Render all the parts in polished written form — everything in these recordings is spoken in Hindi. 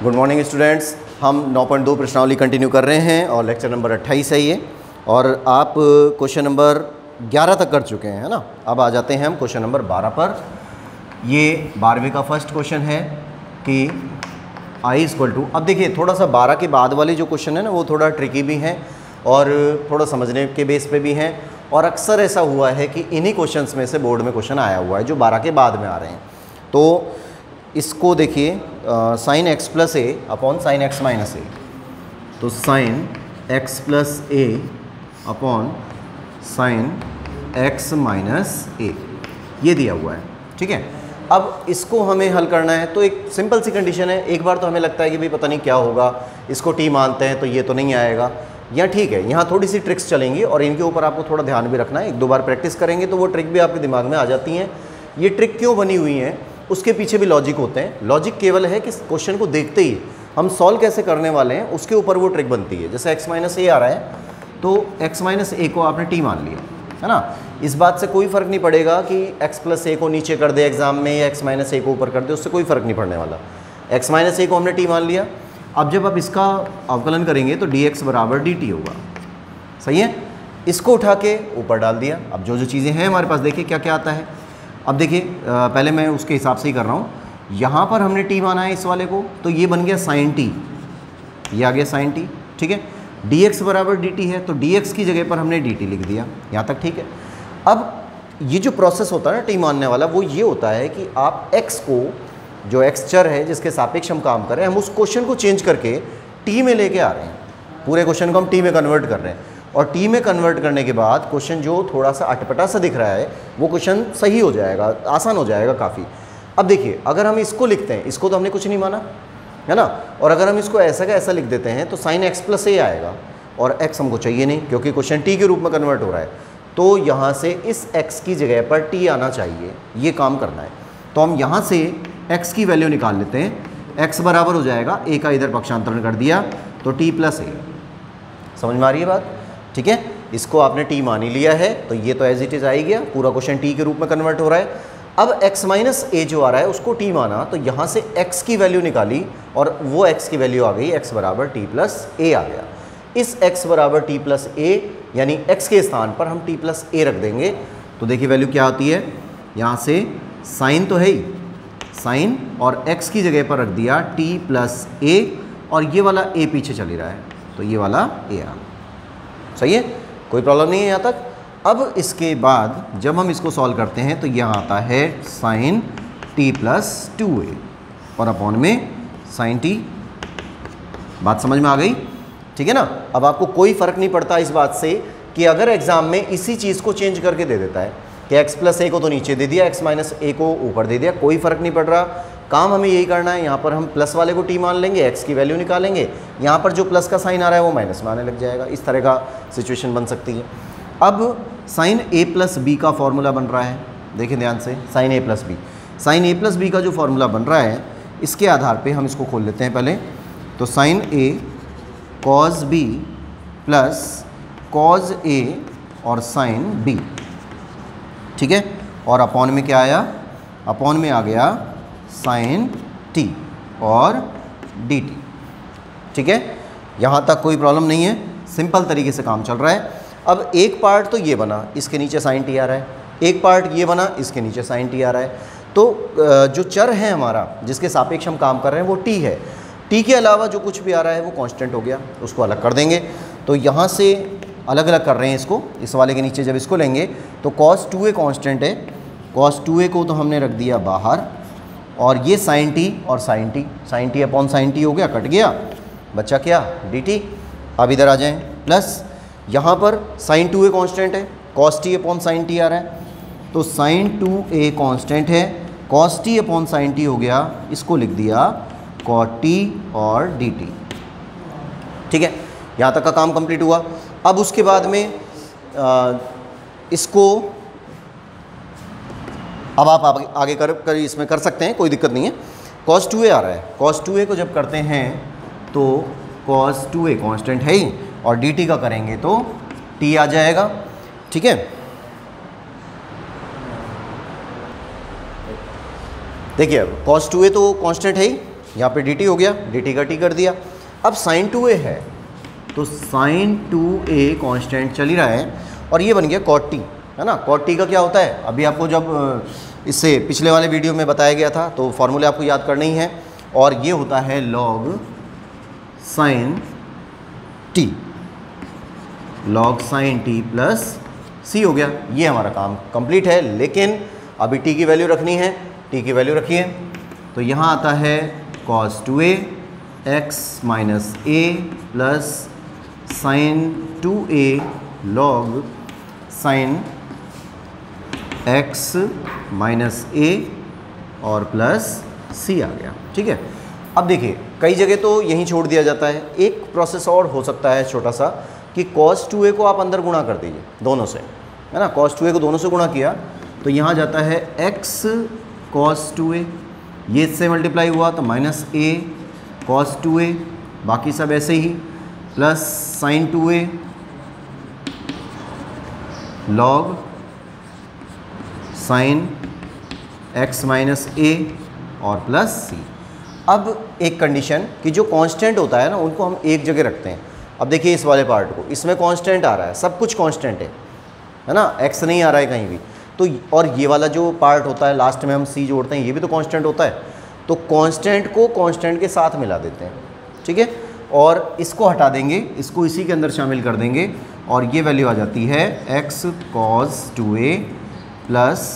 Good morning students. हम 9.2 प्रश्नावली कंटिन्यू कर रहे हैं और लेक्चर नंबर 28 है ये, और आप क्वेश्चन नंबर 11 तक कर चुके हैं, है ना। अब आ जाते हैं हम क्वेश्चन नंबर 12 पर। ये 12वें का फर्स्ट क्वेश्चन है कि i इक्वल टू, अब देखिए थोड़ा सा 12 के बाद वाले जो क्वेश्चन है ना वो थोड़ा ट्रिकी भी हैं और थोड़ा समझने के बेस पे भी हैं, और अक्सर ऐसा हुआ है कि इन्हीं क्वेश्चंस में से बोर्ड में क्वेश्चन आया हुआ है जो 12 के बाद में आ रहे हैं। तो इसको देखिए sine x plus A upon sine x minus A, तो साइन एक्स प्लस ए अपॉन साइन एक्स माइनस ए ये दिया हुआ है, ठीक है। अब इसको हमें हल करना है, तो एक सिंपल सी कंडीशन है। एक बार तो हमें लगता है कि भाई पता नहीं क्या होगा, इसको टी मानते हैं तो ये तो नहीं आएगा, या ठीक है यहाँ थोड़ी सी ट्रिक्स चलेंगी और इनके ऊपर आपको थोड़ा ध्यान भी रखना है। एक दो बार प्रैक्टिस करेंगे तो वो ट्रिक भी आपके दिमाग में आ जाती हैं। ये ट्रिक क्यों बनी हुई हैं उसके पीछे भी लॉजिक होते हैं। लॉजिक केवल है कि क्वेश्चन को देखते ही हम सॉल्व कैसे करने वाले हैं उसके ऊपर वो ट्रिक बनती है। जैसे x माइनस ए आ रहा है तो x माइनस ए को आपने t मान लिया, है ना। इस बात से कोई फ़र्क नहीं पड़ेगा कि x प्लस ए को नीचे कर दे एग्जाम में या x माइनस ए को ऊपर कर दे, उससे कोई फ़र्क नहीं पड़ने वाला। x माइनस ए को हमने t मान लिया। अब जब आप इसका अवकलन करेंगे तो dx बराबर dt होगा, सही है। इसको उठा के ऊपर डाल दिया। अब जो जो चीज़ें हैं हमारे पास देखिए क्या क्या आता है। अब देखिए पहले मैं उसके हिसाब से ही कर रहा हूँ। यहाँ पर हमने t माना है इस वाले को, तो ये बन गया साइन t, ये आ गया साइन t, ठीक है। dx बराबर dt है तो dx की जगह पर हमने dt लिख दिया, यहाँ तक ठीक है। अब ये जो प्रोसेस होता है ना t मानने वाला, वो ये होता है कि आप x को, जो x चर है जिसके सापेक्ष हम काम कर रहे हैं, हम उस क्वेश्चन को चेंज करके t में लेके आ रहे हैं। पूरे क्वेश्चन को हम t में कन्वर्ट कर रहे हैं, और t में कन्वर्ट करने के बाद क्वेश्चन जो थोड़ा सा अटपटा सा दिख रहा है वो क्वेश्चन सही हो जाएगा, आसान हो जाएगा काफ़ी। अब देखिए अगर हम इसको लिखते हैं, इसको तो हमने कुछ नहीं माना, है ना, और अगर हम इसको ऐसा का ऐसा लिख देते हैं तो साइन एक्स प्लस ए आएगा, और x हमको चाहिए नहीं क्योंकि क्वेश्चन t के रूप में कन्वर्ट हो रहा है। तो यहाँ से इस x की जगह पर t आना चाहिए, ये काम करना है। तो हम यहाँ से x की वैल्यू निकाल लेते हैं। x बराबर हो जाएगा a का इधर पक्षांतरण कर दिया तो t प्लस ए। समझ में आ रही है बात, ठीक है। इसको आपने t मान ही लिया है तो ये तो एज इट इज़ आ ही गया, पूरा क्वेश्चन t के रूप में कन्वर्ट हो रहा है। अब x माइनस ए जो आ रहा है उसको t माना, तो यहाँ से x की वैल्यू निकाली और वो x की वैल्यू आ गई x बराबर t प्लस ए आ गया। इस x बराबर t प्लस ए यानी x के स्थान पर हम t प्लस ए रख देंगे, तो देखिए वैल्यू क्या होती है। यहाँ से साइन तो है ही, साइन और x की जगह पर रख दिया t प्लस ए, और ये वाला a पीछे चली रहा है तो ये वाला a आ, सही है, कोई प्रॉब्लम नहीं है यहाँ तक। अब इसके बाद जब हम इसको सॉल्व करते हैं तो यहाँ आता है साइन t प्लस 2a और अपॉन में साइन t। बात समझ में आ गई, ठीक है ना। अब आपको कोई फ़र्क नहीं पड़ता इस बात से कि अगर एग्जाम में इसी चीज़ को चेंज करके दे देता है कि x प्लस ए को तो नीचे दे दिया, x माइनस ए को ऊपर दे दिया, कोई फ़र्क नहीं पड़ रहा। काम हमें यही करना है। यहाँ पर हम प्लस वाले को t मान लेंगे, x की वैल्यू निकालेंगे, यहाँ पर जो प्लस का साइन आ रहा है वो माइनस में आने लग जाएगा। इस तरह का सिचुएशन बन सकती है। अब साइन a प्लस बी का फॉर्मूला बन रहा है, देखें ध्यान से, sine a plus B. Sine a plus B का जो फॉर्मूला बन रहा है इसके आधार पे हम इसको खोल लेते हैं पहले। तो sine a cos b plus cos a और साइन b, ठीक है। और अपॉन में क्या आया, अपॉन में आ गया साइन t और dt, ठीक है। यहाँ तक कोई प्रॉब्लम नहीं है, सिंपल तरीके से काम चल रहा है। अब एक पार्ट तो ये बना, इसके नीचे साइन t आ रहा है, एक पार्ट ये बना, इसके नीचे साइन t आ रहा है। तो जो चर है हमारा जिसके सापेक्ष हम काम कर रहे हैं वो t है। t के अलावा जो कुछ भी आ रहा है वो कांस्टेंट हो गया, उसको अलग कर देंगे। तो यहाँ से अलग अलग कर रहे हैं इसको, इस वाले के नीचे जब इसको लेंगे तो cos 2a कांस्टेंट है, cos 2a को तो हमने रख दिया बाहर, और ये साइन t और sine t upon sine t हो गया, कट गया, बच्चा क्या dt। अब इधर आ जाएं, प्लस यहाँ पर साइन 2a कांस्टेंट है, cos t upon sine t आ रहा है, तो साइन 2a कांस्टेंट है, cos t upon sine t हो गया, इसको लिख दिया cot t और dt, ठीक है। यहाँ तक का काम कंप्लीट हुआ। अब उसके बाद में इसको अब आप आगे कर इसमें कर सकते हैं, कोई दिक्कत नहीं है। cos 2a आ रहा है, cos 2a को जब करते हैं तो cos 2a कांस्टेंट है ही, और dt का करेंगे तो t आ जाएगा, ठीक है। देखिए अब cos 2a तो कांस्टेंट है ही, यहाँ पे dt हो गया, dt का t कर दिया। अब sin 2a है तो sin 2a कांस्टेंट चल ही रहा है और ये बन गया cot t, है ना। cot t का क्या होता है, अभी आपको जब इससे पिछले वाले वीडियो में बताया गया था तो फॉर्मूले आपको याद करने ही है, और ये होता है log sin t, log sin t plus c हो गया। ये हमारा काम कंप्लीट है, लेकिन अभी t की वैल्यू रखनी है, t की वैल्यू रखिए। तो यहाँ आता है cos 2a x minus a plus sin 2a log sin x minus a और प्लस c आ गया। ठीक है, अब देखिए कई जगह तो यहीं छोड़ दिया जाता है। एक प्रोसेस और हो सकता है छोटा सा कि cos 2a को आप अंदर गुणा कर दीजिए दोनों से, है ना। cos 2a को दोनों से गुणा किया तो यहाँ जाता है x cos 2a, ये इससे मल्टीप्लाई हुआ तो माइनस a cos 2a, बाकी सब ऐसे ही, plus sin 2a log sin x minus a और प्लस c। अब एक कंडीशन कि जो कांस्टेंट होता है ना उनको हम एक जगह रखते हैं। अब देखिए इस वाले पार्ट को, इसमें कांस्टेंट आ रहा है, सब कुछ कांस्टेंट है ना, x नहीं आ रहा है कहीं भी। तो और ये वाला जो पार्ट होता है लास्ट में हम c जोड़ते हैं, ये भी तो कांस्टेंट होता है। तो कांस्टेंट को कांस्टेंट के साथ मिला देते हैं, ठीक है, और इसको हटा देंगे, इसको इसी के अंदर शामिल कर देंगे और ये वैल्यू आ जाती है x cos 2a plus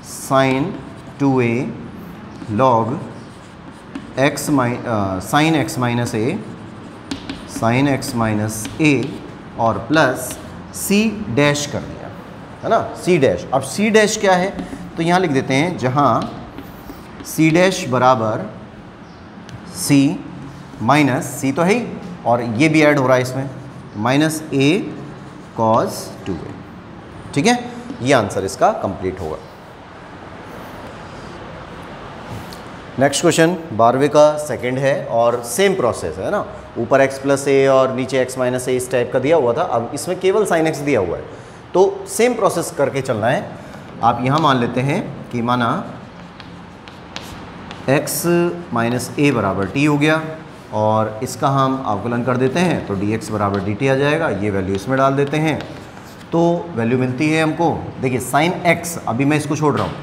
sin 2a log x sin x minus a sin x minus a और प्लस c डैश कर दिया, है ना, c डैश। अब c डैश क्या है तो यहाँ लिख देते हैं, जहाँ c डैश बराबर c माइनस c तो है ही और ये भी ऐड हो रहा है इसमें, माइनस a cos 2a। ठीक है, ये आंसर इसका कंप्लीट होगा। नेक्स्ट क्वेश्चन 12वें का सेकंड है और सेम प्रोसेस है ना, ऊपर x प्लस ए और नीचे x माइनस ए इस टाइप का दिया हुआ था, अब इसमें केवल sin x दिया हुआ है। तो सेम प्रोसेस करके चलना है। आप यहाँ मान लेते हैं कि माना x माइनस ए बराबर t हो गया और इसका हम अवकलन कर देते हैं तो dx बराबर dt आ जाएगा। ये वैल्यू इसमें डाल देते हैं तो वैल्यू मिलती है हमको। देखिए sin x, अभी मैं इसको छोड़ रहा हूँ,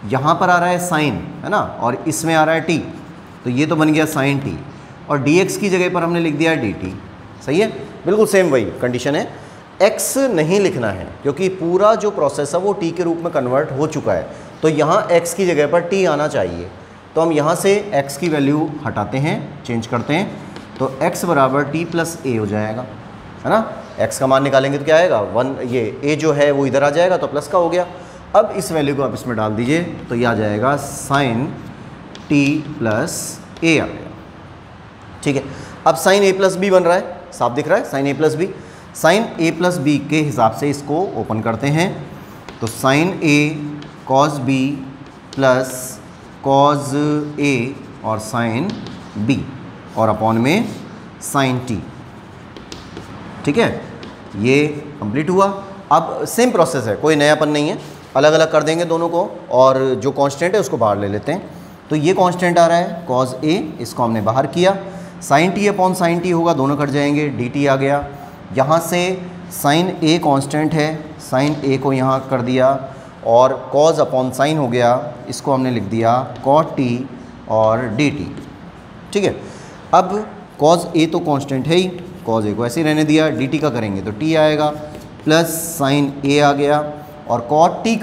यहाँ पर आ रहा है sin, है ना, और इसमें आ रहा है t, तो ये तो बन गया sin t और dx की जगह पर हमने लिख दिया dt। सही है, बिल्कुल सेम वही कंडीशन है। x नहीं लिखना है क्योंकि पूरा जो प्रोसेस है वो t के रूप में कन्वर्ट हो चुका है, तो यहाँ x की जगह पर t आना चाहिए। तो हम यहाँ से x की वैल्यू हटाते हैं, चेंज करते हैं, तो x बराबर t प्लस a हो जाएगा, है ना। x का मान निकालेंगे तो क्या आएगा 1, ये a जो है वो इधर आ जाएगा तो प्लस का हो गया। अब इस वैल्यू को आप इसमें डाल दीजिए तो ये आ जाएगा sin t प्लस a आ गया। ठीक है, अब sin a प्लस b बन रहा है, साफ दिख रहा है, sin a plus b। sin a plus b के हिसाब से इसको ओपन करते हैं तो sin a cos b plus cos a और sin b और अपॉन में sin t। ठीक है, ये कंप्लीट हुआ। अब सेम प्रोसेस है, कोई नयापन नहीं है, अलग अलग कर देंगे दोनों को और जो कांस्टेंट है उसको बाहर ले लेते हैं। तो ये कांस्टेंट आ रहा है cos a, इसको हमने बाहर किया, sin t upon sin t होगा, दोनों कट जाएंगे, dt आ गया। यहाँ से sin a कांस्टेंट है, sin a को यहाँ कर दिया और cos अपॉन sin हो गया, इसको हमने लिख दिया cot t और dt। ठीक है, अब cos a तो कांस्टेंट है ही, cos a को ऐसे ही रहने दिया, dt का करेंगे तो t आएगा प्लस sin a आ गया और cot t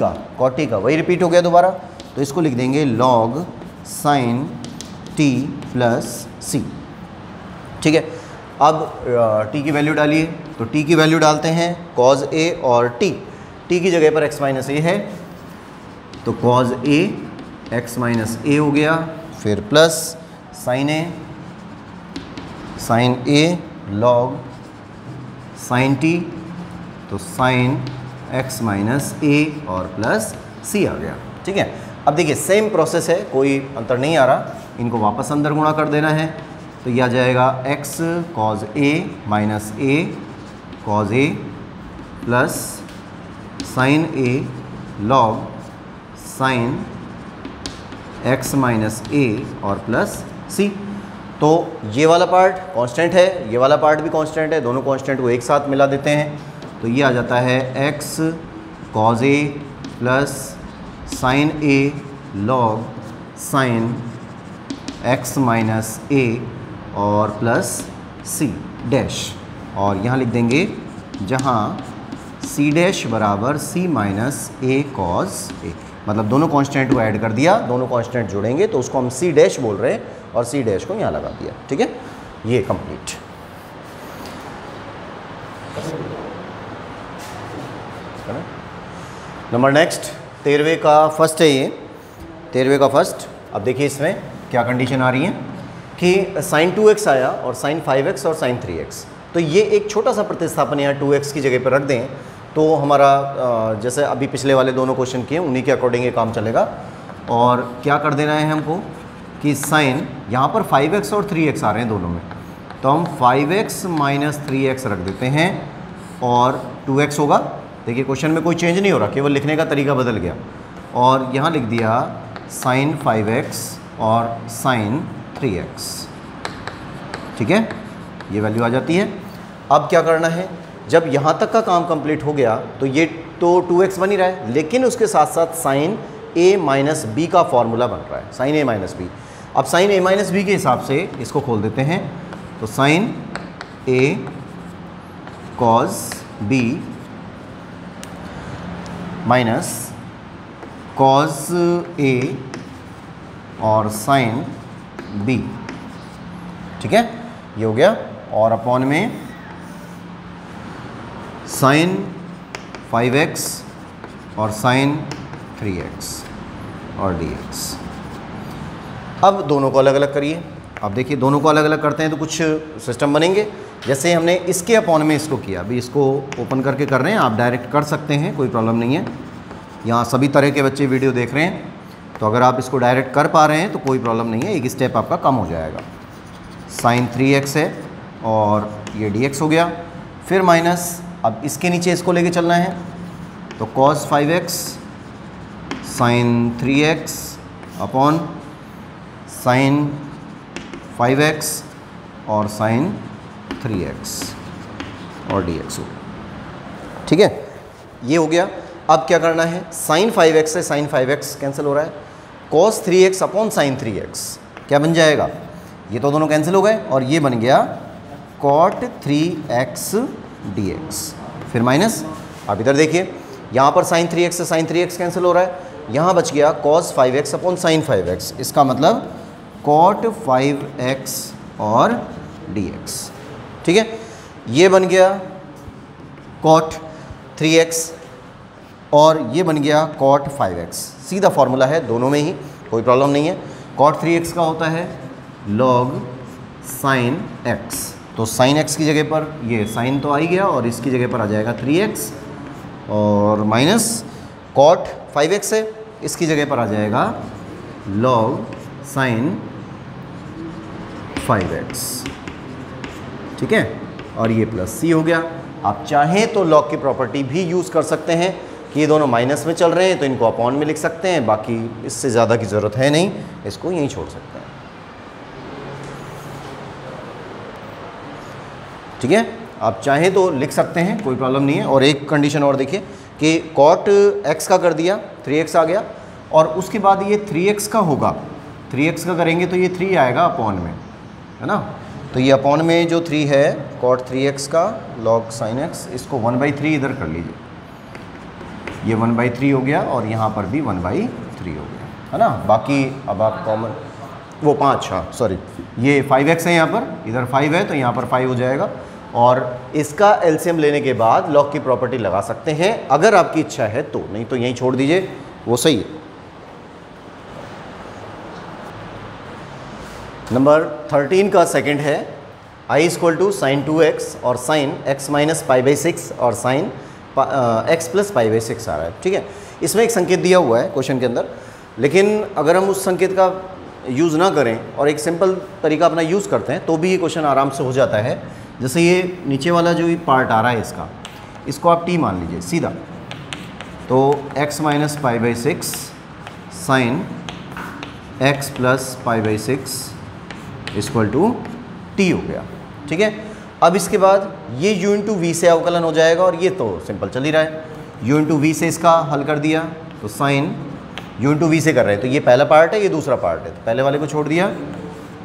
का वही रिपीट हो गया दोबारा, तो इसको लिख देंगे log sin t plus c। ठीक है, अब t की वैल्यू डालिए, तो t की वैल्यू डालते हैं cos a और t की जगह पर x माइनस a है तो cos a x minus a हो गया, फिर plus sin a log sin t तो sin x माइनस a और प्लस c आ गया। ठीक है, अब देखिए सेम प्रोसेस है, कोई अंतर नहीं आ रहा, इनको वापस अंदर गुणा कर देना है तो यह आ जाएगा x cos a minus a cos a plus sin a log sin x minus a और प्लस सी। तो ये वाला पार्ट कांस्टेंट है, ये वाला पार्ट भी कांस्टेंट है, दोनों कांस्टेंट को एक साथ मिला देते हैं तो ये आ जाता है x cos a plus sine a log sine x minus a और प्लस c डैश, और यहाँ लिख देंगे जहाँ c डैश बराबर c minus a cos a, मतलब दोनों कांस्टेंट को ऐड कर दिया, दोनों कांस्टेंट जोड़ेंगे तो उसको हम c डैश बोल रहे हैं और c डैश को यहाँ लगा दिया। ठीक है, ये कंप्लीट। नंबर नेक्स्ट 13वें का फर्स्ट है, ये 13वें का फर्स्ट। अब देखिए इसमें क्या कंडीशन आ रही है कि साइन 2x आया और साइन 5x और साइन 3x, तो ये एक छोटा सा प्रतिस्थापन यहाँ 2x की जगह पर रख दें तो हमारा जैसे अभी पिछले वाले दोनों क्वेश्चन किए उन्हीं के अकॉर्डिंग ये काम चलेगा। और क्या कर देना है हमको कि साइन यहाँ पर 5x और 3x आ रहे हैं दोनों में, तो हम 5x माइनस 3x रख देते हैं और 2x होगा। देखिए क्वेश्चन में कोई चेंज नहीं हो रहा, केवल लिखने का तरीका बदल गया, और यहाँ लिख दिया साइन 5x और साइन 3x। ठीक है, ये वैल्यू आ जाती है। अब क्या करना है, जब यहाँ तक का काम कंप्लीट हो गया तो ये तो 2x बन ही रहा है, लेकिन उसके साथ साथ साइन a माइनस बी का फॉर्मूला बन रहा है, साइन a माइनस बी। अब साइन a माइनस बी के हिसाब से इसको खोल देते हैं, तो sine a cos b minus cos a और साइन b। ठीक है, ये हो गया, और अपॉन में साइन 5x और साइन 3x और dx। अब दोनों को अलग अलग करिए। अब देखिए दोनों को अलग अलग करते हैं तो कुछ सिस्टम बनेंगे। जैसे हमने इसके अपॉन में इसको किया, अभी इसको ओपन करके कर रहे हैं, आप डायरेक्ट कर सकते हैं, कोई प्रॉब्लम नहीं है। यहाँ सभी तरह के बच्चे वीडियो देख रहे हैं, तो अगर आप इसको डायरेक्ट कर पा रहे हैं तो कोई प्रॉब्लम नहीं है, एक स्टेप आपका कम हो जाएगा। साइन 3x है और ये dx हो गया, फिर माइनस, अब इसके नीचे इसको लेके चलना है, तो cos 5x sign 3x upon sine 5x और साइन 3x और dx हो गया। ठीक है, ये हो गया। अब क्या करना है, साइन 5x से साइन 5x कैंसिल हो रहा है, cos 3x upon sine 3x क्या बन जाएगा, ये तो दोनों कैंसिल हो गए, और ये बन गया cot 3x dx, फिर माइनस। अब इधर देखिए, यहाँ पर साइन 3x से साइन 3x कैंसिल हो रहा है, यहाँ बच गया cos 5x upon sine 5x, इसका मतलब cot 5x और dx। ठीक है, ये बन गया cot 3x और ये बन गया cot 5x, सीधा फॉर्मूला है दोनों में ही, कोई प्रॉब्लम नहीं है। cot 3x का होता है log sin x, तो sin x की जगह पर ये sin तो आ ही गया और इसकी जगह पर आ जाएगा 3x, और माइनस cot 5x है, इसकी जगह पर आ जाएगा log sin 5x। ठीक है, और ये प्लस c हो गया। आप चाहें तो log की प्रॉपर्टी भी यूज़ कर सकते हैं कि ये दोनों माइनस में चल रहे हैं तो इनको अपॉन में लिख सकते हैं, बाकी इससे ज़्यादा की ज़रूरत है नहीं, इसको यहीं छोड़ सकते हैं। ठीक है, आप चाहें तो लिख सकते हैं, कोई प्रॉब्लम नहीं है। और एक कंडीशन और देखिए कि cot x का कर दिया, 3x आ गया, और उसके बाद ये 3x का होगा, 3x का करेंगे तो ये 3 आएगा अपॉन में, है ना। तो ये अपॉन में जो 3 है cot 3x का log sin x, इसको 1/3 इधर कर लीजिए, ये 1/3 हो गया और यहाँ पर भी 1/3 हो गया, है ना। बाकी अब आप कॉमन वो 5, हाँ सॉरी, ये 5x है, यहाँ पर इधर 5 है तो यहाँ पर 5 हो जाएगा, और इसका एलसीएम लेने के बाद लॉग की प्रॉपर्टी लगा सकते हैं अगर आपकी इच्छा है तो, नहीं तो यहीं छोड़ दीजिए, वो सही है। नंबर 13 का सेकंड है i = sin 2x और sin x माइनस π/6 और sin x प्लस π/6 आ रहा है। ठीक है, इसमें एक संकेत दिया हुआ है क्वेश्चन के अंदर, लेकिन अगर हम उस संकेत का यूज़ ना करें और एक सिंपल तरीका अपना यूज़ करते हैं तो भी ये क्वेश्चन आराम से हो जाता है। जैसे ये नीचे वाला जो पार्ट आ रहा है इसका, इसको आप t मान लीजिए सीधा, तो x minus π/6 sine x plus π/6 equal to t हो गया। ठीक है, अब इसके बाद ये u इंटू वी से अवकलन हो जाएगा और ये तो सिंपल चल ही रहा है। u इंटू वी से इसका हल कर दिया तो साइन u इंटू वी से कर रहे हैं तो ये पहला पार्ट है, ये दूसरा पार्ट है, तो पहले वाले को छोड़ दिया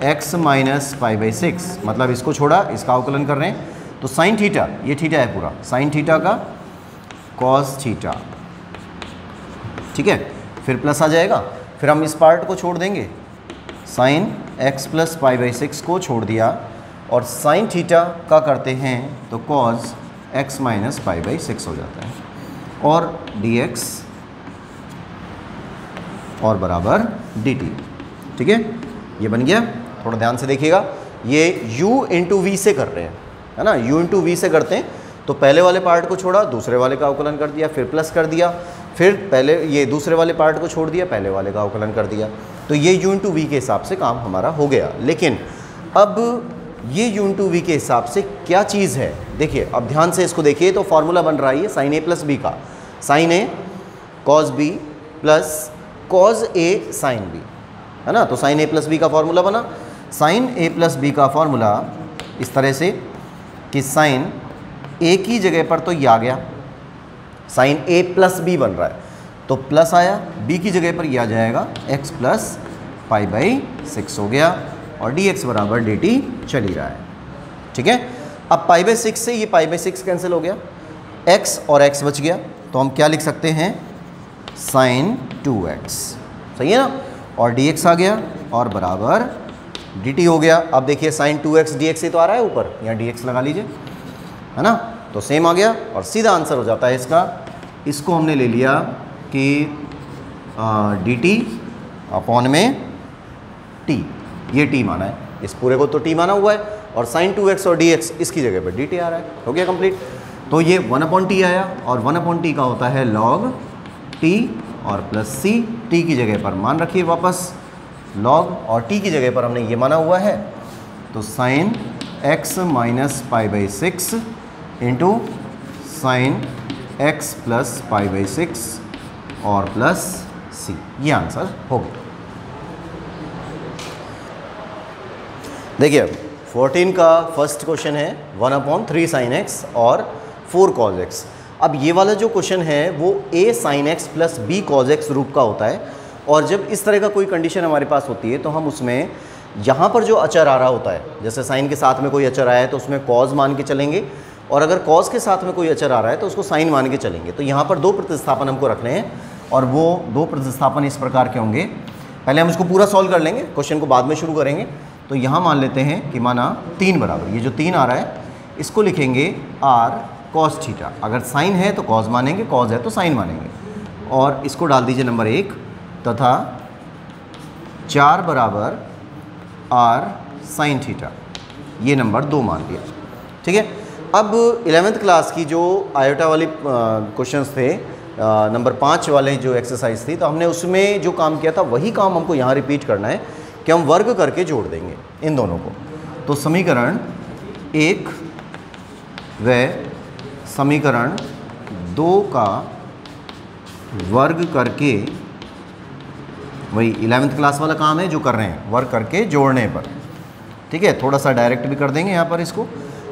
x माइनस पाई बाई 6, मतलब इसको छोड़ा, इसका अवकलन कर रहे हैं तो साइन थीटा, ये थीटा है पूरा, साइन थीटा का कॉस थीटा। ठीक है, फिर प्लस आ जाएगा, फिर हम इस पार्ट को छोड़ देंगे, sine x plus pi by 6 को छोड़ दिया और साइन थीटा का करते हैं तो cos x minus pi by 6 हो जाता है और dx और बराबर dt। ठीक है, ये बन गया। थोड़ा ध्यान से देखिएगा, ये u इंटू वी से कर रहे हैं, है ना, u इंटू वी से करते हैं तो पहले वाले पार्ट को छोड़ा, दूसरे वाले का अवकलन कर दिया, फिर प्लस कर दिया, फिर पहले ये दूसरे वाले पार्ट को छोड़ दिया, पहले वाले का अवकलन कर दिया, तो ये u इंटू वी के हिसाब से काम हमारा हो गया। लेकिन अब ये u इंटू वी के हिसाब से क्या चीज़ है, देखिए अब ध्यान से इसको देखिए, तो फॉर्मूला बन रहा है साइन ए प्लस बी का, sign A cos B plus cos A sine B, है ना, तो साइन ए प्लस बी का फॉर्मूला बना। साइन ए प्लस बी का फॉर्मूला इस तरह से कि साइन ए की जगह पर तो ये आ गया, साइन ए प्लस बी बन रहा है तो प्लस आया, बी की जगह पर ये आ जाएगा x प्लस पाई बाई 6 हो गया और dx बराबर dt चल ही रहा है। ठीक है, अब पाई बाई 6 से ये पाई बाई 6 कैंसिल हो गया, x और x बच गया, तो हम क्या लिख सकते हैं, साइन 2x, सही है ना, और dx आ गया और बराबर dt हो गया। अब देखिए साइन 2x dx से तो आ रहा है ऊपर, यहाँ dx लगा लीजिए, है ना, तो सेम आ गया और सीधा आंसर हो जाता है इसका। इसको हमने ले लिया कि dt अपॉन में t, ये t माना है, इस पूरे को तो t माना हुआ है और साइन 2x और dx इसकी जगह पर dt आ रहा है, हो गया कंप्लीट। तो ये 1/t आया और 1/t का होता है log t और प्लस c, t की जगह पर मान रखिए वापस log और t की जगह पर हमने ये माना हुआ है, तो sine x minus pi by 6 into sine x plus pi by 6 और प्लस c, ये आंसर हो गया। देखिए 14 का फर्स्ट क्वेश्चन है 1/3 साइन x और 4 cos x। अब ये वाला जो क्वेश्चन है वो a sine x plus b cos x रूप का होता है और जब इस तरह का कोई कंडीशन हमारे पास होती है तो हम उसमें यहाँ पर जो अचर आ रहा होता है, जैसे साइन के साथ में कोई अचर आया है तो उसमें कॉज मान के चलेंगे और अगर कॉज के साथ में कोई अचर आ रहा है तो उसको साइन मान के चलेंगे। तो यहाँ पर 2 प्रतिस्थापन हमको रखने हैं और वो 2 प्रतिस्थापन इस प्रकार के होंगे। पहले हम इसको पूरा सॉल्व कर लेंगे, क्वेश्चन को बाद में शुरू करेंगे। तो यहाँ मान लेते हैं कि माना 3 बराबर, ये जो 3 आ रहा है इसको लिखेंगे r cos थीटा, अगर साइन है तो कॉज मानेंगे, कॉज है तो साइन मानेंगे, और इसको डाल दीजिए नंबर 1 तथा 4 बराबर r साइन थीटा, ये नंबर 2 मान लिया। ठीक है, अब 11th क्लास की जो आयोटा वाली क्वेश्चंस थे, नंबर 5 वाले जो एक्सरसाइज थी, तो हमने उसमें जो काम किया था वही काम हमको यहाँ रिपीट करना है कि हम वर्ग करके जोड़ देंगे इन दोनों को। तो समीकरण 1 व समीकरण 2 का वर्ग करके, वही 11th क्लास वाला काम है जो कर रहे हैं, वर्ग करके जोड़ने पर। ठीक है, थोड़ा सा डायरेक्ट भी कर देंगे यहाँ पर इसको।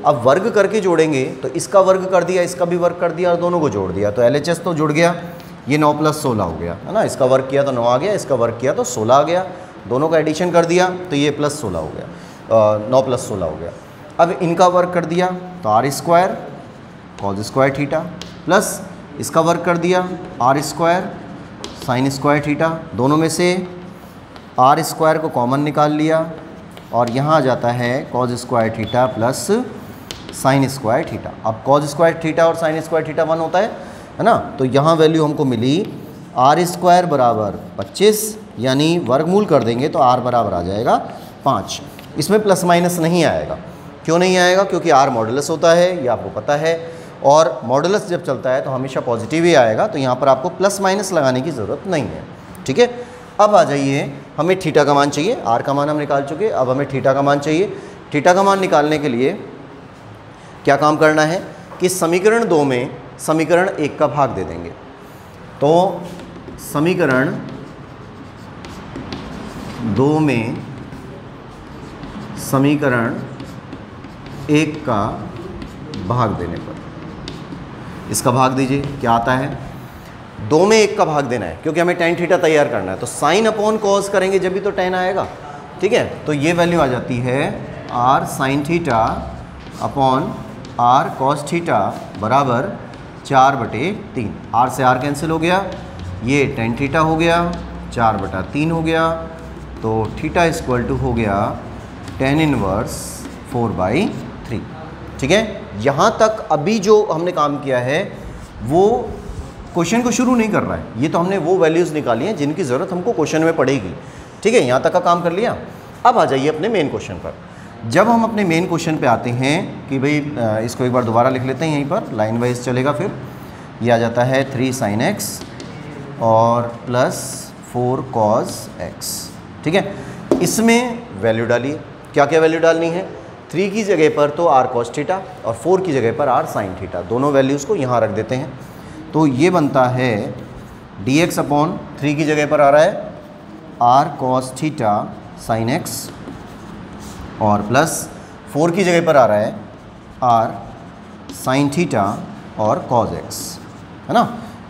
अब वर्ग करके जोड़ेंगे तो इसका वर्ग कर दिया, इसका भी वर्ग कर दिया और दोनों को जोड़ दिया, तो LHS तो जुड़ गया, ये 9 + 16 हो गया, है ना, इसका वर्ग किया तो 9 आ गया, इसका वर्ग किया तो 16 आ गया, दोनों का एडिशन कर दिया तो ये +16 हो गया, 9 + 16 हो गया। अब इनका वर्ग कर दिया तो r² cos² थीटा प्लस इसका वर्ग कर दिया r² sin² थीटा, दोनों में से r² को कॉमन निकाल लिया और यहाँ आ जाता है cos² theta plus sin² theta. अब cos² थीटा और sin² थीटा 1 होता है ना, तो यहाँ वैल्यू हमको मिली r² बराबर 25, यानी वर्गमूल कर देंगे तो r बराबर आ जाएगा 5। इसमें प्लस माइनस नहीं आएगा, क्यों नहीं आएगा, क्योंकि r मॉडुलस होता है, ये आपको पता है, और मॉडुलस जब चलता है तो हमेशा पॉजिटिव ही आएगा, तो यहाँ पर आपको प्लस माइनस लगाने की ज़रूरत नहीं है। ठीक है, अब आ जाइए, हमें थीटा का मान चाहिए, r का मान हम निकाल चुके, अब हमें थीटा का मान चाहिए। थीटा का मान निकालने के लिए क्या काम करना है कि समीकरण 2 में समीकरण 1 का भाग दे देंगे, तो समीकरण 2 में समीकरण 1 का भाग देने पर। इसका भाग दीजिए, क्या आता है? 2 में 1 का भाग देना है क्योंकि हमें tan थीटा तैयार करना है, तो साइन अपॉन कॉस करेंगे जब भी तो tan आएगा। ठीक है, तो ये वैल्यू आ जाती है r sine theta upon r cos theta बराबर 4/3। r से r कैंसिल हो गया, ये tan थीटा हो गया, 4/3 हो गया, तो थीटा इक्वल टू हो गया tan इनवर्स 4/3। ठीक है, यहाँ तक अभी जो हमने काम किया है वो क्वेश्चन को शुरू नहीं कर रहा है, ये तो हमने वो वैल्यूज़ निकाली हैं जिनकी ज़रूरत हमको क्वेश्चन में पड़ेगी। ठीक है, यहाँ तक का काम कर लिया। अब आ जाइए अपने मेन क्वेश्चन पर। जब हम अपने मेन क्वेश्चन पे आते हैं कि भाई इसको एक बार दोबारा लिख लेते हैं, यहीं पर लाइन वाइज चलेगा। फिर ये आ जाता है 3 sin x और प्लस 4 cos x। ठीक है, इसमें वैल्यू डालिए, क्या क्या वैल्यू डालनी है? 3 की जगह पर तो r cos थीटा और 4 की जगह पर r sin थीटा, दोनों वैल्यूज़ को यहाँ रख देते हैं। तो ये बनता है dx अपॉन 3 की जगह पर आ रहा है r cos theta sin x और प्लस 4 की जगह पर आ रहा है r sin थीटा और cos x, है ना?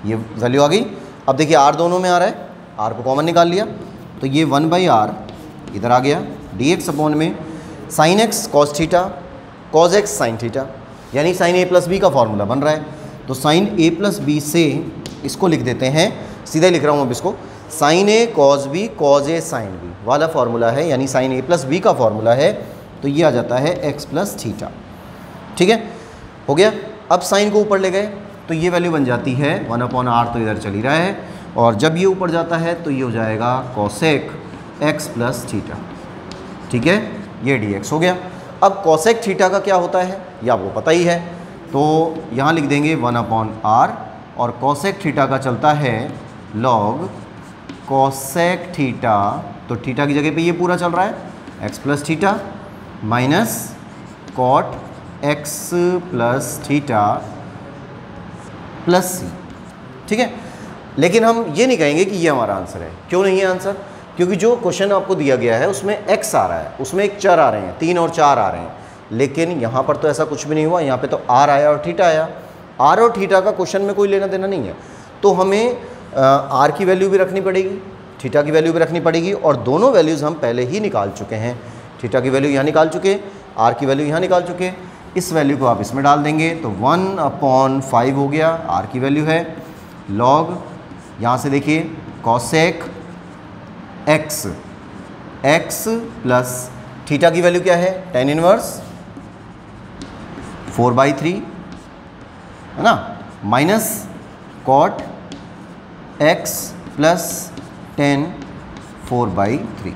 ये वैल्यू आ गई। अब देखिए r दोनों में आ रहा है, r को कॉमन निकाल लिया तो ये 1/r इधर आ गया, dx अपॉन में sin x cos theta cos x sin theta, यानी sin a प्लस b का फॉर्मूला बन रहा है। तो sin a प्लस बी से इसको लिख देते हैं, सीधा ही लिख रहा हूँ अब इसको, sin a cos b cos a sin b वाला फार्मूला है, यानी sin a प्लस बी का फार्मूला है। तो ये आ जाता है x प्लस थीटा। ठीक है, हो गया। अब साइन को ऊपर ले गए तो ये वैल्यू बन जाती है 1/r, तो इधर चल ही रहा है, और जब ये ऊपर जाता है तो ये हो जाएगा cosec x प्लस थीटा। ठीक है, ये dx हो गया। अब cosec थीटा का क्या होता है ये आपको पता ही है, तो यहाँ लिख देंगे 1/r, और cosec थीटा का चलता है log cosec थीटा, तो थीटा की जगह पे ये पूरा चल रहा है x plus theta minus cot x plus theta plus c। ठीक है, लेकिन हम ये नहीं कहेंगे कि ये हमारा आंसर है। क्यों नहीं है आंसर? क्योंकि जो क्वेश्चन आपको दिया गया है उसमें x आ रहा है, उसमें एक चर आ रहे हैं, 3 और 4 आ रहे हैं, लेकिन यहाँ पर तो ऐसा कुछ भी नहीं हुआ। यहाँ पे तो r आया और थीटा आया, r और थीटा का क्वेश्चन में कोई लेना देना नहीं है, तो हमें r की वैल्यू भी रखनी पड़ेगी, थीटा की वैल्यू भी रखनी पड़ेगी, और दोनों वैल्यूज़ हम पहले ही निकाल चुके हैं। थीटा की वैल्यू यहाँ निकाल चुके, r की वैल्यू यहाँ निकाल चुके। इस वैल्यू को आप इसमें डाल देंगे तो 1/5 हो गया, r की वैल्यू है, log यहाँ से देखिए cosec x प्लस थीटा की वैल्यू क्या है, tan इनवर्स 4/3, है ना, minus cot x plus tan 4/3।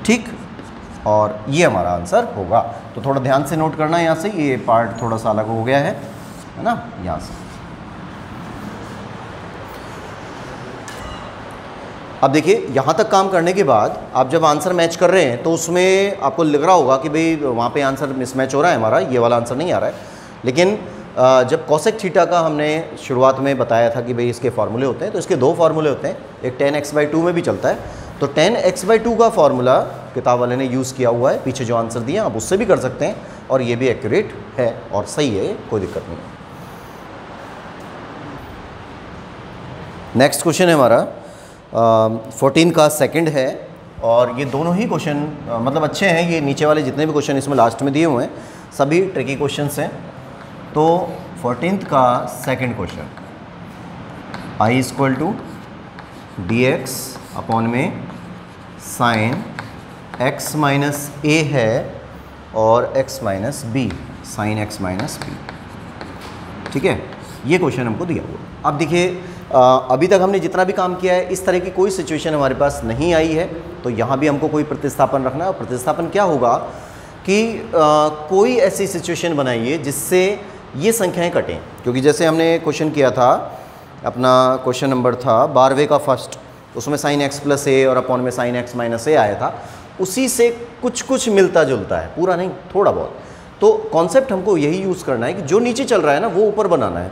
ठीक, और ये हमारा आंसर होगा। तो थोड़ा ध्यान से नोट करना है, यहाँ से ये पार्ट थोड़ा सा अलग हो गया है ना, यहाँ से। अब देखिए यहाँ तक काम करने के बाद आप जब आंसर मैच कर रहे हैं तो उसमें आपको लग रहा होगा कि भाई वहाँ पे आंसर मिसमैच हो रहा है हमारा, ये वाला आंसर नहीं आ रहा है। लेकिन जब cosec थीटा का हमने शुरुआत में बताया था कि भाई इसके फार्मूले होते हैं, तो इसके 2 फार्मूले होते हैं, एक tan x/2 में भी चलता है। तो tan x/2 का फार्मूला किताब वाले ने यूज़ किया हुआ है, पीछे जो आंसर दिया आप उससे भी कर सकते हैं, और ये भी एक्यूरेट है और सही है, कोई दिक्कत नहीं है। नेक्स्ट क्वेश्चन है हमारा 14 का सेकंड है, और ये दोनों ही क्वेश्चन मतलब अच्छे हैं। ये नीचे वाले जितने भी क्वेश्चन इसमें लास्ट में दिए हुए हैं सभी ट्रिकी क्वेश्चंस हैं। तो 14th का second question, i equal to dx upon में साइन x माइनस a है और x minus b, sine x minus b। ठीक है, ये क्वेश्चन हमको दिया हुआ। अब देखिए अभी तक हमने जितना भी काम किया है इस तरह की कोई सिचुएशन हमारे पास नहीं आई है, तो यहाँ भी हमको कोई प्रतिस्थापन रखना है। और प्रतिस्थापन क्या होगा कि कोई ऐसी सिचुएशन बनाइए जिससे ये संख्याएं कटें, क्योंकि जैसे हमने क्वेश्चन किया था, अपना क्वेश्चन नंबर था 12वें का फर्स्ट, उसमें साइन x प्लस ए और अपॉन में साइन x माइनस ए आया था, उसी से कुछ कुछ मिलता जुलता है, पूरा नहीं थोड़ा बहुत। तो कॉन्सेप्ट हमको यही यूज़ करना है कि जो नीचे चल रहा है ना वो ऊपर बनाना है।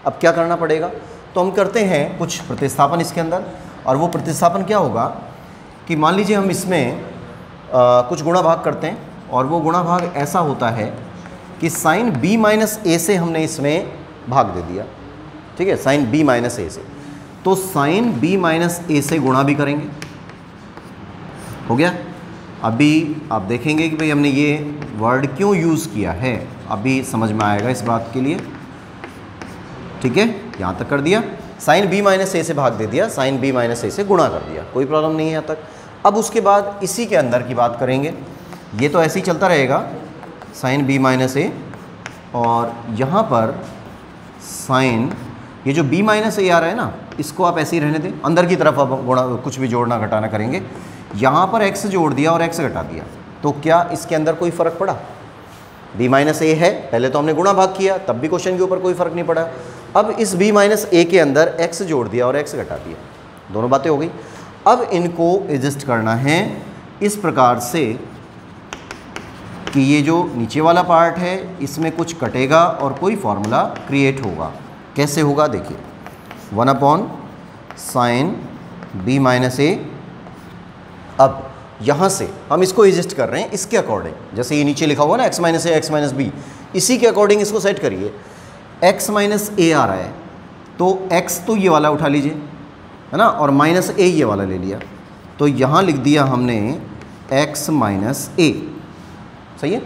अब क्या करना पड़ेगा, तो हम करते हैं कुछ प्रतिस्थापन इसके अंदर। और वो प्रतिस्थापन क्या होगा कि मान लीजिए हम इसमें कुछ गुणा भाग करते हैं, और वो गुणा भाग ऐसा होता है कि साइन b माइनस ए से हमने इसमें भाग दे दिया, ठीक है, साइन b माइनस ए से। तो साइन b माइनस ए से गुणा भी करेंगे, हो गया। अभी आप देखेंगे कि भाई हमने ये वर्ड क्यों यूज़ किया है, अभी समझ में आएगा इस बात के लिए, ठीक है। यहाँ तक कर दिया, साइन b माइनस ए से भाग दे दिया, साइन b माइनस ए से गुणा कर दिया, कोई प्रॉब्लम नहीं है यहाँ तक। अब उसके बाद इसी के अंदर की बात करेंगे, ये तो ऐसे ही चलता रहेगा साइन b माइनस ए, और यहाँ पर साइन ये जो b माइनस ए आ रहा है ना, इसको आप ऐसे ही रहने दें, अंदर की तरफ अब गुणा कुछ भी जोड़ना घटाना करेंगे। यहाँ पर x जोड़ दिया और x घटा दिया, तो क्या इसके अंदर कोई फ़र्क पड़ा? b माइनस ए है, पहले तो हमने गुणा भाग किया, तब भी क्वेश्चन के ऊपर कोई फ़र्क नहीं पड़ा। अब इस b माइनस ए के अंदर x जोड़ दिया और x घटा दिया, दोनों बातें हो गई। अब इनको एडजस्ट करना है इस प्रकार से कि ये जो नीचे वाला पार्ट है इसमें कुछ कटेगा और कोई फॉर्मूला क्रिएट होगा। कैसे होगा देखिए, 1 अपॉन साइन b माइनस ए। अब यहाँ से हम इसको एडजस्ट कर रहे हैं इसके अकॉर्डिंग, जैसे ये नीचे लिखा हुआ ना x माइनस ए, x माइनस बी, इसी के अकॉर्डिंग इसको सेट करिए। x माइनस ए आ रहा है तो x तो ये वाला उठा लीजिए, है ना, और माइनस ए ये वाला ले लिया, तो यहाँ लिख दिया हमने x माइनस ए, सही है।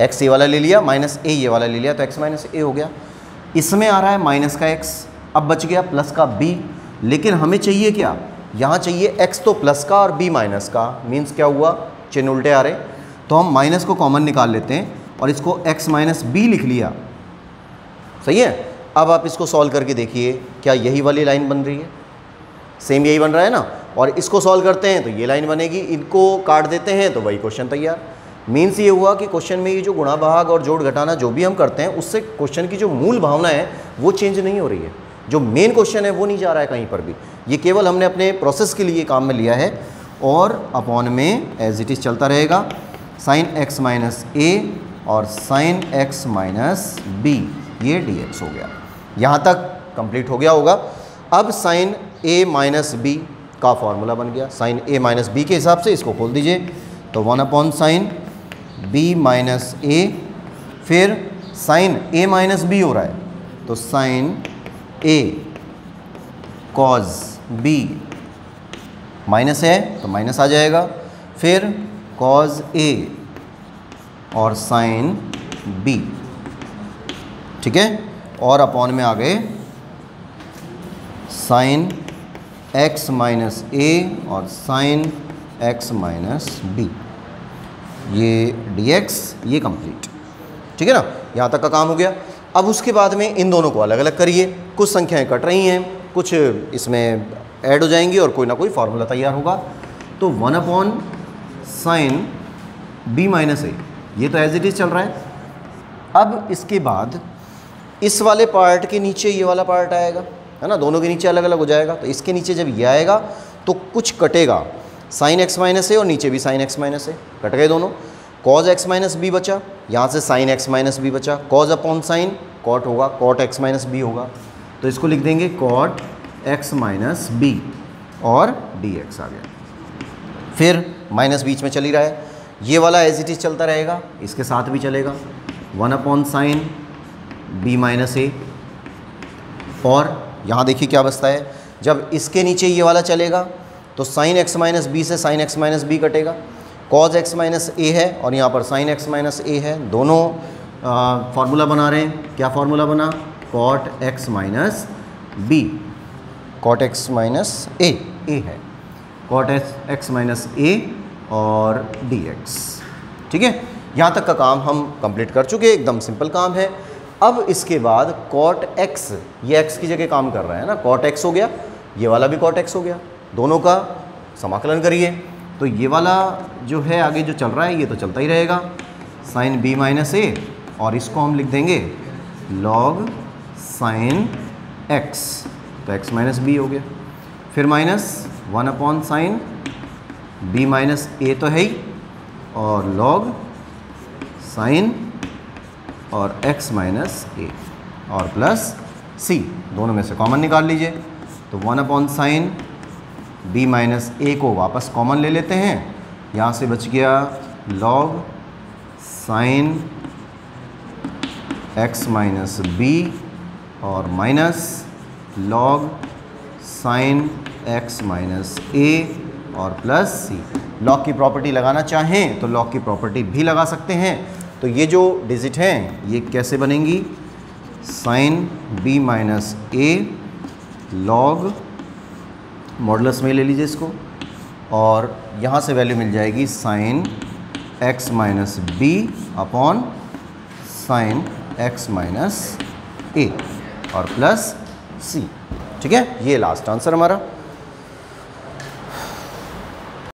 x ये वाला ले लिया, माइनस ए ये वाला ले लिया, तो x माइनस ए हो गया। इसमें आ रहा है माइनस का x, अब बच गया प्लस का b, लेकिन हमें चाहिए क्या, यहाँ चाहिए x तो प्लस का और b माइनस का, मीन्स क्या हुआ, चिन्ह उल्टे आ रहे, तो हम माइनस को कॉमन निकाल लेते हैं और इसको x माइनस b लिख लिया, सही है। अब आप इसको सॉल्व करके देखिए, क्या यही वाली लाइन बन रही है, सेम यही बन रहा है ना, और इसको सॉल्व करते हैं तो ये लाइन बनेगी, इनको काट देते हैं तो वही क्वेश्चन तैयार। मीन्स ये हुआ कि क्वेश्चन में ये जो गुणा भाग और जोड़ घटाना जो भी हम करते हैं, उससे क्वेश्चन की जो मूल भावना है वो चेंज नहीं हो रही है, जो मेन क्वेश्चन है वो नहीं जा रहा है कहीं पर भी, ये केवल हमने अपने प्रोसेस के लिए काम में लिया है, और अपॉन में एज इट इज़ चलता रहेगा साइन x माइनस ए और साइन x माइनस बी, ये dx हो गया। यहाँ तक कंप्लीट हो गया होगा। अब साइन a माइनस बी का फॉर्मूला बन गया, साइन a माइनस बी के हिसाब से इसको खोल दीजिए, तो 1 upon sine b minus A, फिर साइन a माइनस बी हो रहा है तो sine a cos b, minus है तो माइनस आ जाएगा, फिर कॉज a और साइन b, ठीक है, और अपॉन में आ गए साइन x माइनस ए और साइन x माइनस बी, ये dx, ये कंप्लीट, ठीक है ना, यहाँ तक का काम हो गया। अब उसके बाद में इन दोनों को अलग अलग करिए, कुछ संख्याएं कट रही हैं, कुछ इसमें ऐड हो जाएंगी और कोई ना कोई फार्मूला तैयार होगा। तो 1 अपॉन साइन b माइनस ए, ये तो एज इट इज़ चल रहा है। अब इसके बाद इस वाले पार्ट के नीचे ये वाला पार्ट आएगा, है ना, दोनों के नीचे अलग अलग हो जाएगा, तो इसके नीचे जब ये आएगा तो कुछ कटेगा, साइन x माइनस ए और नीचे भी साइन x माइनस ए, कट गए दोनों। कॉज x माइनस बी बचा, यहाँ से साइन x माइनस बी बचा, कॉज अपॉन साइन कॉट होगा, कॉट x माइनस बी होगा, तो इसको लिख देंगे कॉट x माइनस बी और dx आ गया। फिर माइनस बीच में चल ही रहा है, ये वाला एज इट इज़ चलता रहेगा, इसके साथ भी चलेगा 1 upon sine b minus A, और यहाँ देखिए क्या बचता है, जब इसके नीचे ये वाला चलेगा तो साइन x माइनस बी से साइन x माइनस बी कटेगा, कॉज x माइनस ए है और यहाँ पर साइन x माइनस ए है, दोनों फार्मूला बना रहे हैं। क्या फार्मूला बना, cot x minus b, cot x minus A है, कॉट x माइनस ए और dx, ठीक है। यहाँ तक का काम हम कंप्लीट कर चुके, एकदम सिंपल काम है। अब इसके बाद कॉट x, ये x की जगह काम कर रहा है ना, कॉट x हो गया, ये वाला भी कॉट x हो गया, दोनों का समाकलन करिए तो ये वाला जो है आगे जो चल रहा है ये तो चलता ही रहेगा, साइन b माइनस ए, और इसको हम लिख देंगे लॉग साइन x, तो x माइनस बी हो गया, फिर minus 1 upon sine b minus A तो है ही, और लॉग साइन और x माइनस ए, और प्लस c, दोनों में से कॉमन निकाल लीजिए, तो 1 अपॉन साइन b माइनस ए को वापस कॉमन ले लेते हैं, यहाँ से बच गया log sine x minus b और minus log sine x minus A और प्लस सी। लॉग की प्रॉपर्टी लगाना चाहें तो लॉग की प्रॉपर्टी भी लगा सकते हैं। तो ये जो डिजिट हैं ये कैसे बनेंगी, साइन b माइनस ए लॉग मॉडुलस में ले लीजिए इसको, और यहाँ से वैल्यू मिल जाएगी sine x minus b upon sine x minus A और प्लस सी। ठीक है, ये लास्ट आंसर हमारा।